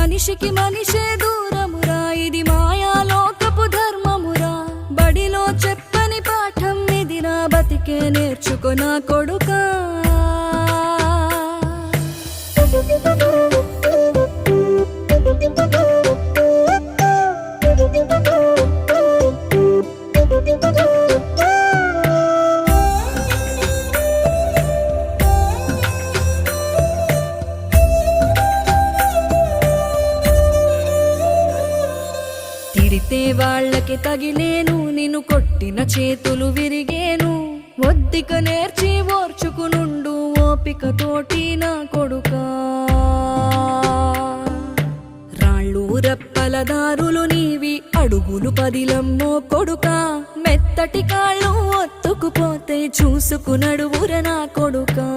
మనిషికి మనిషే దూరమురా, ఇది మాయాలోకపు ధర్మమురా. బడిలో చెప్పని పాఠం ఇది, నా బతికే నేర్చుకో నా కొడుకా. తిడితే వాళ్ళకి తగిలేను, నిన్ను కొట్టిన చేతులు విరిగేను. ఒద్దిక నేర్చి ఓర్చుకునుండు ఓపికతోటి నా కొడుకా. రాళ్ళు రెప్పల దారులు నీవి, అడుగులు పదిలమ్మో కొడుకా. మెత్తటి కాళ్ళు ఒత్తుకుపోతే చూసుకునడువుర నా కొడుకా.